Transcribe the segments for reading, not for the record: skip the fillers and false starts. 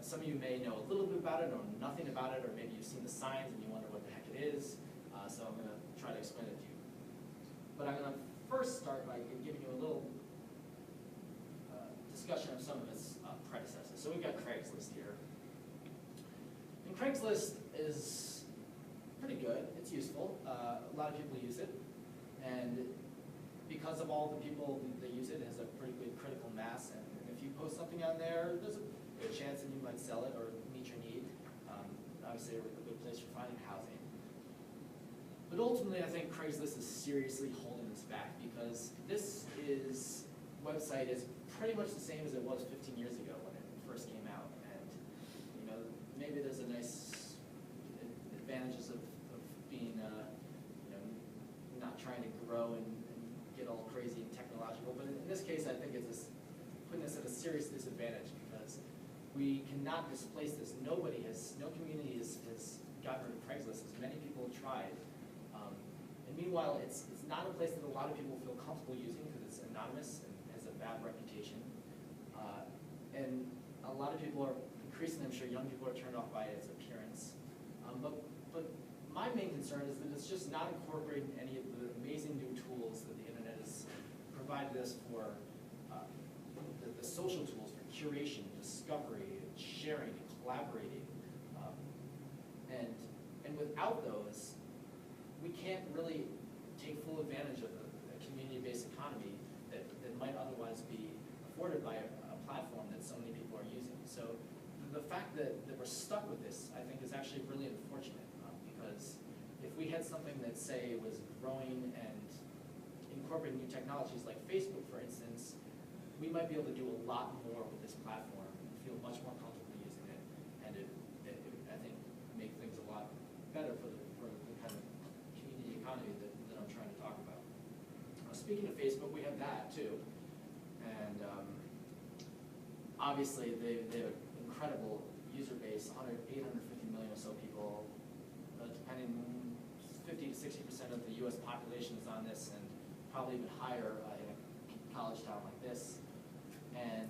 some of you may know a little bit about it or nothing about it, or maybe you've seen the signs and you wonder what the heck it is. So I'm going to try to explain it to you. But I'm going to first start by giving you a little discussion of some of its predecessors. So we've got Craigslist here. And Craigslist is pretty good. It's useful. A lot of people use it. And because of all the people that use it, it has a pretty good critical mass. And if you post something on there, there's a good chance that you might sell it or meet your need. Obviously, a good place for finding housing. But ultimately, I think Craigslist is seriously holding us back because this website is pretty much the same as it was 15 years ago when it first came out. And maybe there's a nice advantages of being not trying to grow and get all crazy and technological. But in this case, I think it's putting us at a serious disadvantage because we cannot displace this. No community has gotten rid of Craigslist, as many people have tried. And meanwhile, it's not a place that a lot of people feel comfortable using because it's anonymous and has a bad reputation. And a lot of people are increasingly, I'm sure young people are turned off by its appearance. But my main concern is that it's just not incorporating any of the amazing new tools that the internet has provided us for, the social tools for curation, discovery, and sharing, and collaborating. And without those, we can't really take full advantage of the community-based economy that might otherwise be afforded by a platform that so many people are using. So the fact that we're stuck with this, I think, is actually really unfortunate because if we had something that, say, was growing and incorporating new technologies like Facebook, for instance, we might be able to do a lot more with this platform and feel much more comfortable using it, and it I think, make things a lot better for the kind of community economy that I'm trying to talk about. Speaking of Facebook, we have that too, and obviously they have an incredible user base, 850 million or so people, depending 50 to 60% of the U.S. population is on this, and probably even higher in a college town like this. And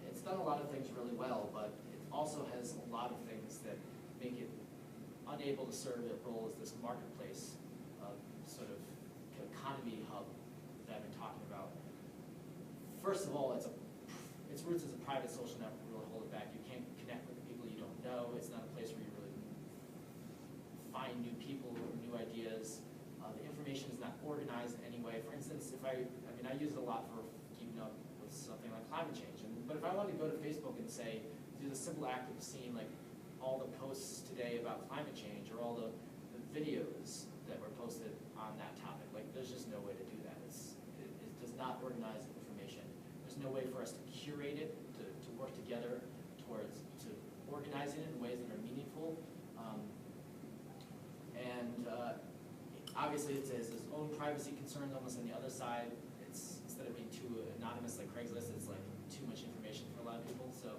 it's done a lot of things really well, but it also has a lot of things that make it unable to serve its role as this marketplace sort of economy hub that I've been talking about. First of all, its roots as a private social network really hold it back. You can't connect with the people you don't know. It's not a place where you really find new people or new ideas. The information is not organized in any way. For instance, I use it a lot for keeping up with something like climate change. But if I wanted to go to Facebook and say, do the simple act of seeing like all the posts today about climate change or all the videos that were posted on that topic, like there's just no way to do that. It does not organize information. There's no way for us to curate it, to work together towards organizing it in ways that are meaningful. Obviously, it has its own privacy concerns almost on the other side. Instead of being too anonymous like Craigslist, it's like too much information for a lot of people. So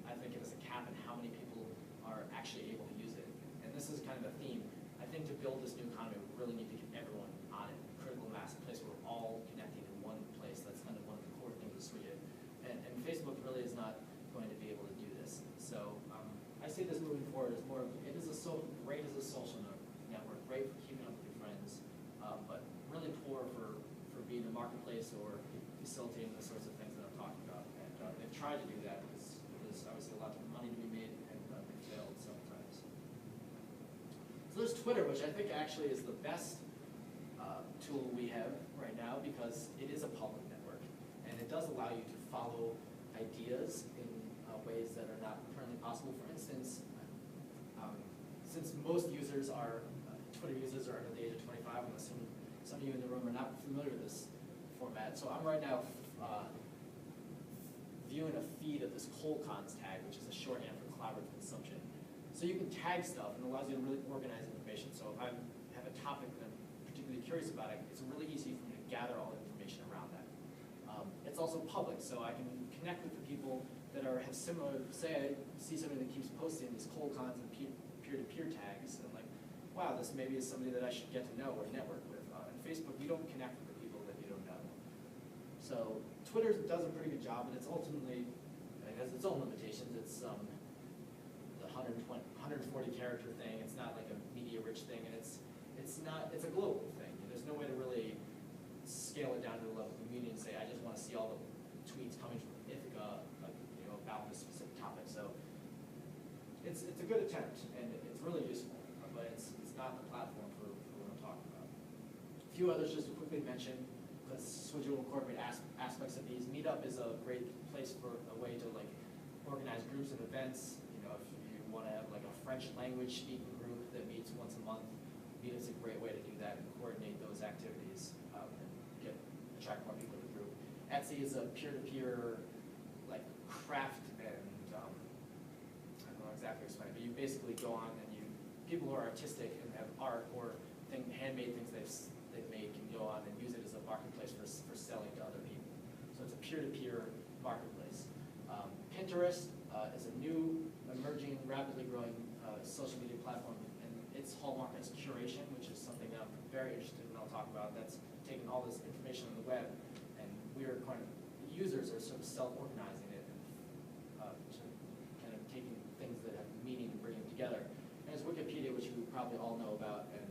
I think it has a cap on how many people are actually able to use it. And this is kind of a theme. I think to build this new economy, we really need to get everyone on it. Critical mass, a place where we're all connecting in one place. That's kind of one of the core things of Swidjit. And Facebook really is not going to be able to do this. So I see this moving forward as more of, it is great as a social network, great for keeping up with your friends, but really poor for being a marketplace or facilitating the sorts of things that I'm talking about. And they've tried to do that. There's obviously a lot of money to be made, and they failed sometimes. So there's Twitter, which I think actually is the best tool we have right now because it is a public network, and it does allow you to follow ideas in ways that are not currently possible. For instance, since most users are, Twitter users are under the age of 25, I'm assuming some of you in the room are not familiar with this format. So I'm right now viewing a feed of this colcons tag, which is a shorthand for collaborative consumption. So you can tag stuff and it allows you to really organize information. So if I have a topic that I'm particularly curious about, it's really easy for me to gather all the information around that. It's also public, so I can connect with the people that have similar, say I see somebody that keeps posting these colcons and peer-to-peer tags, and I'm like, wow, this maybe is somebody that I should get to know or network with. On Facebook, you don't connect with the people that you don't know. So Twitter does a pretty good job, but it's ultimately, it has its own limitations. 140 character thing. It's not like a media rich thing, and it's a global thing. There's no way to really scale it down to the level of the community and say, I just want to see all the tweets coming from Ithaca, about this specific topic. So it's a good attempt, and it's really useful, but it's not the platform for what I'm talking about. A few others just to quickly mention, because Swidjit will incorporate aspects of these. Meetup is a great place for a way to organize groups and events. If you want to have a French language speaking group that meets once a month, Meetup's a great way to do that and coordinate those activities and attract more people to the group. Etsy is a peer-to-peer craft and I don't know exactly how to explain it, but you basically go on and people who are artistic and have art or handmade things they've made can go on and use it as a marketplace for selling to other people. So it's a peer-to-peer marketplace. Pinterest is a new, emerging, rapidly growing social media platform, and its hallmark is curation, which is something that I'm very interested in. I'll talk about. That's taking all this information on the web, and users are sort of self-organizing it and kind of taking things that have meaning and bringing them together. And there's Wikipedia, which you probably all know about, and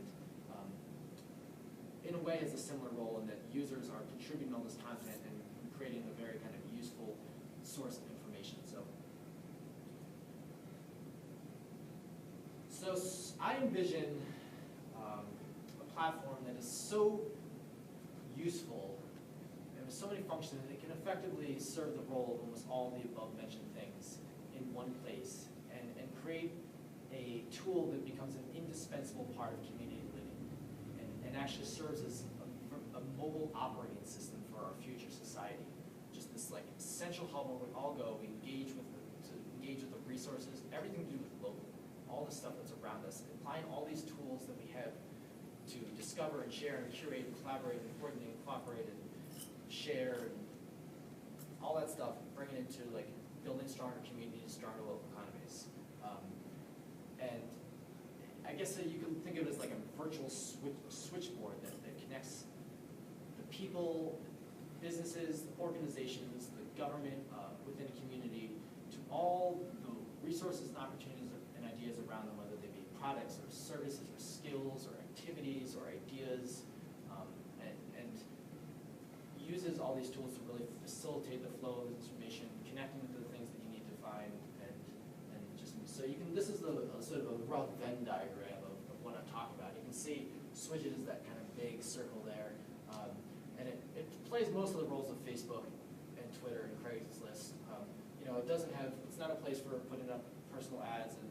in a way has a similar role in that users are contributing all this content and creating a very kind of useful source of information. So I envision a platform that is so useful and with so many functions that it can effectively serve the role of almost all the above mentioned things in one place and create a tool that becomes an indispensable part of community living and actually serves as a mobile operating system for our future society. Just this central hub where we all go, we engage with the resources, everything to do with local. All the stuff that's around us, applying all these tools that we have to discover and share and curate and collaborate and coordinate and cooperate and share and all that stuff, bring it into building stronger communities, stronger local economies. And I guess you can think of it as a virtual switchboard that connects the people, businesses, organizations, the government within a community to all the resources and opportunities and ideas around them, whether they be products or services or skills or activities or ideas, and uses all these tools to really facilitate the flow of information, connecting to the things that you need to find, and just so you can. This is sort of a rough Venn diagram of what I'm talking about. You can see Swidjit is that kind of big circle there, and it plays most of the roles of Facebook and Twitter and Craigslist. It doesn't have. It's not a place for putting up personal ads and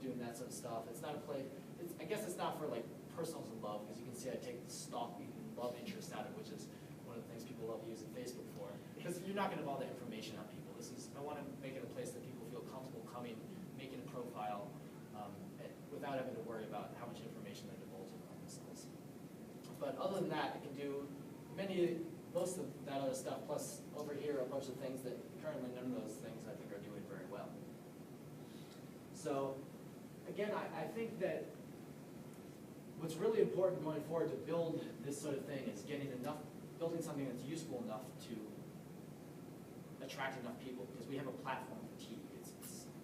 doing that sort of stuff. It's not a place. I guess it's not for personals in love, because you can see I take the stalk love interest out of it, which is one of the things people love using Facebook for. Because you're not going to have all that information on people. I want to make it a place that people feel comfortable coming, making a profile, without having to worry about how much information they're divulging about themselves. But other than that, it can do most of that other stuff, plus over here a bunch of things that currently none of those things I think are doing very well. So again, I think that what's really important going forward to build this sort of thing is building something that's useful enough to attract enough people, because we have a platform fatigue. It's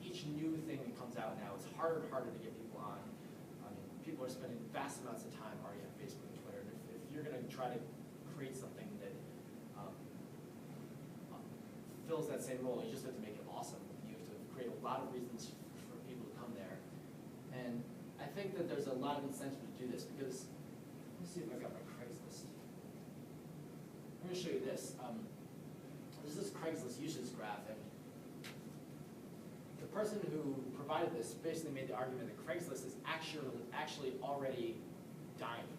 each new thing that comes out now, it's harder and harder to get people on. People are spending vast amounts of time already on Facebook and Twitter. And if you're going to try to create something that fills that same role, you just have to make it awesome. You have to create a lot of reasons for people to come there. And I think that there's a lot of incentive to do this, because, let me see if I've got my Craigslist. I'm going to show you this. This is Craigslist usage graph, and the person who provided this basically made the argument that Craigslist is actually already dying.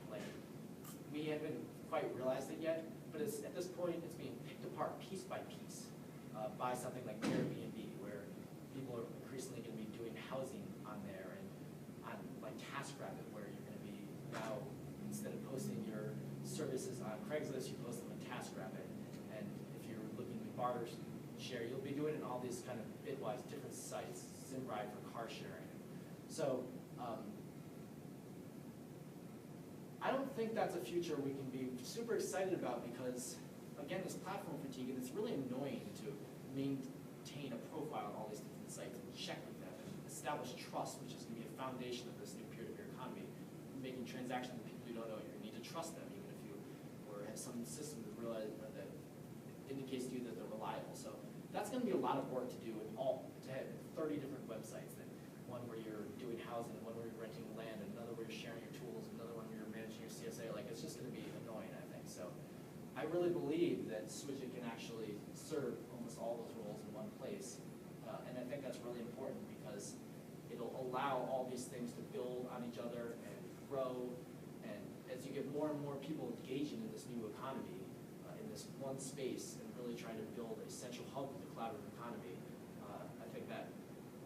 We haven't quite realized it yet, but at this point it's being picked apart piece by piece by something like Airbnb, where people are increasingly going to be doing housing on there, and on TaskRabbit, where you're going to be now, instead of posting your services on Craigslist, you post them on TaskRabbit. And if you're looking to barter share, you'll be doing it on all these kind of bitwise different sites, Zimride for car sharing. So I don't think that's a future we can be super excited about, because again, this platform fatigue, and it's really annoying to maintain a profile on all these different sites and check with them and establish establish trust, which is going to be a foundation of this new peer-to-peer economy. Making transactions with people you don't know, you need to trust them, even if you or have some system that realize that indicates to you that they're reliable. So that's going to be a lot of work to do, to have 30 different websites. One where you're doing housing, one where you're renting land, another where you're sharing your tools, another one where you're managing your CSA. Like, it's just going to be annoying, I think. So I really believe that Swidjit can actually serve almost all those roles in one place. And I think that's really important because it'll allow all these things to build on each other and grow. And as you get more and more people engaging in this new economy, in this one space, and really trying to build a central hub of the collaborative economy, I think that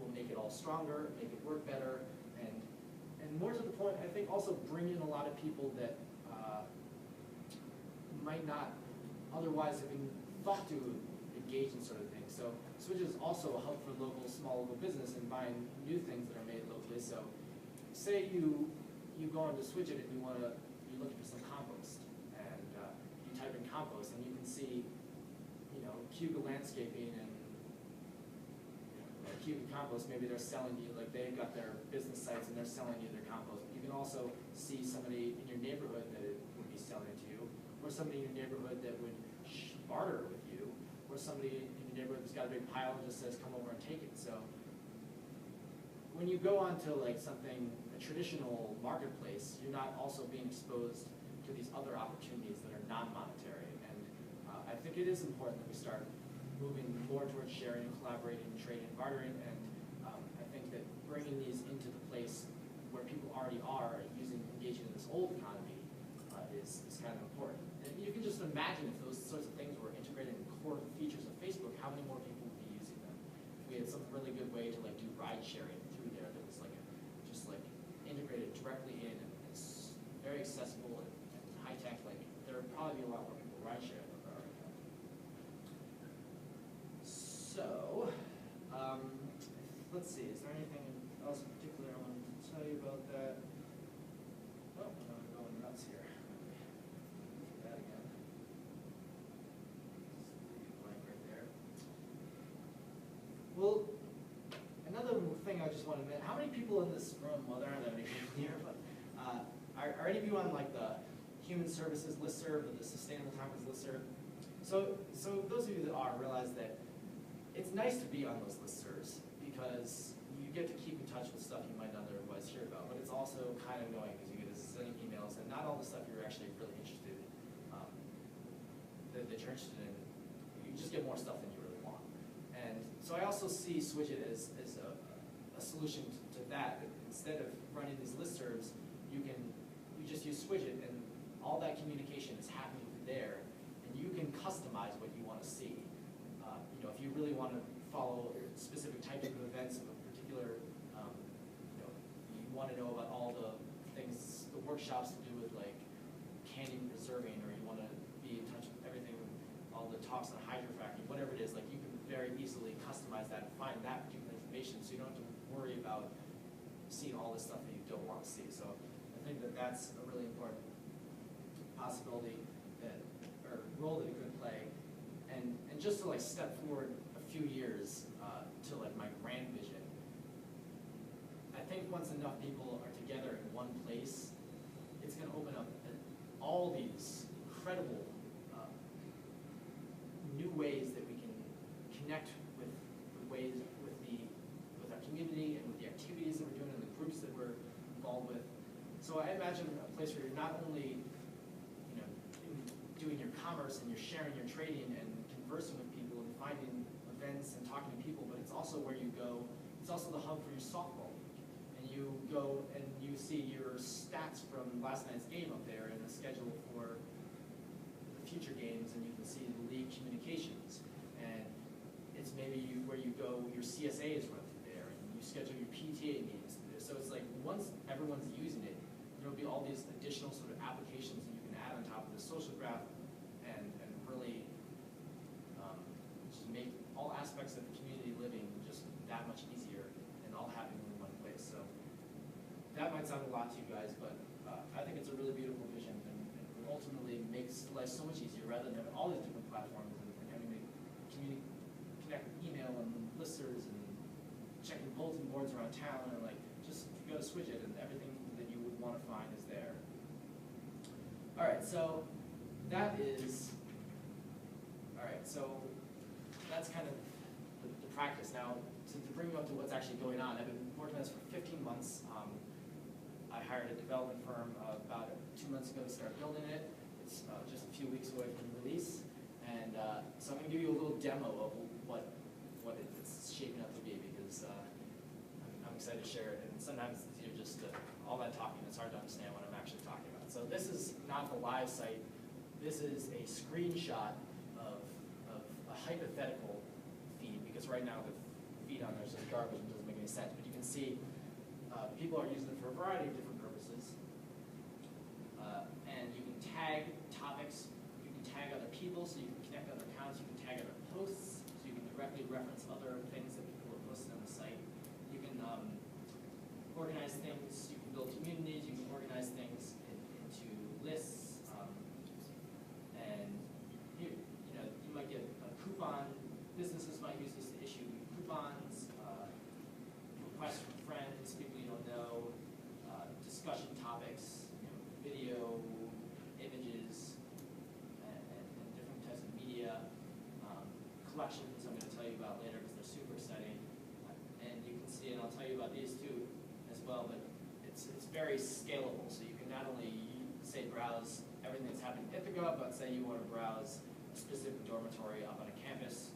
will make it all stronger, make it work better, and more to the point, I think also bring in a lot of people that might not otherwise have been thought to engage in sort of things. So Swidjit is also a hub for small local business and buying new things that are made locally. So say you go into Swidjit and you're looking for some compost, and you type in compost, and you can see, Cuba Landscaping and Cuban Compost, maybe they're selling you, like they've got their business sites and they're selling you their compost. You can also see somebody in your neighborhood that it would be selling it to you, or somebody in your neighborhood that would barter with you, or somebody in your neighborhood that's got a big pile and just says, come over and take it. So when you go onto like a traditional marketplace, you're not also being exposed to these other opportunities that are non-monetary. And I think it is important that we start moving more towards sharing, collaborating, trading, bartering, and I think that bringing these into the place where people already are engaging in this old economy is kind of important. And you can just imagine if those sorts of things were integrated in core features of Facebook, how many more people would be using them? If we had some really good way to like do ride sharing through there that was like just like integrated directly in, and it's very accessible and high tech, like there would probably be a lot more people ride sharing. So, let's see, is there anything else in particular I wanted to tell you about that? Oh, I'm going nuts here. Look at that again. Blank right there. Well, another thing I just want to mention, how many people in this room, well, there aren't that many people here, but are any of you on like the Human Services listserv or the Sustainable Topics listserv? So those of you that are realize that it's nice to be on those listservs because you get to keep in touch with stuff you might not otherwise hear about, but it's also kind of annoying because you get a zillion emails and not all the stuff you're actually really interested in, that you're interested in. You just get more stuff than you really want. And so I also see Swidjit as a solution to that. Instead of running these listservs, you just use Swidjit and all that communication is happening there, and you can customize what you want to see. If you really want to follow specific types of events of a particular, you want to know about all the things, the workshops to do with like canning preserving, or you want to be in touch with everything, all the talks on hydrofracking, whatever it is, like you can very easily customize that and find that particular information, so you don't have to worry about seeing all this stuff that you don't want to see. So I think that that's a really important possibility or role that it could play. And just to like step forward a few years to like my grand vision, I think once enough people are together in one place, it's going to open up all these incredible new ways that we can connect with our community and with the activities that we're doing and the groups that we're involved with. So I imagine a place where you're not only doing your commerce and you're sharing your trading and conversing with people and finding events and talking to people, but it's also where you go, it's also the hub for your softball league. And you go and you see your stats from last night's game up there and the schedule for the future games, and you can see the league communications. And it's maybe where you go, your CSA is run through there, and you schedule your PTA meetings through there. So it's like once everyone's using it, there'll be all these additional sort of applications that you can add on top of the social graph and really just make all aspects of community living just that much easier and all happening in one place. So that might sound a lot to you guys, but I think it's a really beautiful vision, and ultimately makes life so much easier rather than having all these different platforms and having to connect with email and listservs and checking bulletin boards around town, and like just go to Swidjit and everything that you would want to find is there. All right, so that is, all right, so that's kind of the practice. Now, to bring you up to what's actually going on, I've been working on this for 15 months. I hired a development firm about 2 months ago to start building it. It's just a few weeks away from release. And so I'm going to give you a little demo of what it's shaping up to be, because I'm excited to share it. And sometimes you're just all that talking, it's hard to understand what I'm actually talking about. So this is not the live site. This is a screenshot of a hypothetical feed, because right now the feed on there is just garbage and doesn't make any sense. But you can see people are using it for a variety of different purposes. And you can tag topics, you can tag other people, so you can connect other accounts, you can tag other posts, so you can directly reference other things that people are posting on the site. You can organize things, you can build communities, you can organize things into lists, and you might get a coupon. Businesses might use this to issue coupons, requests from friends, people you don't know, discussion topics, video, images, and different types of media, collections I'm going to tell you about later because they're super exciting. And you can see, and I'll tell you about these two as well, but it's very scalable. So you can not only say browse everything that's happening at the Gov, but say you want to browse a specific dormitory up on a campus,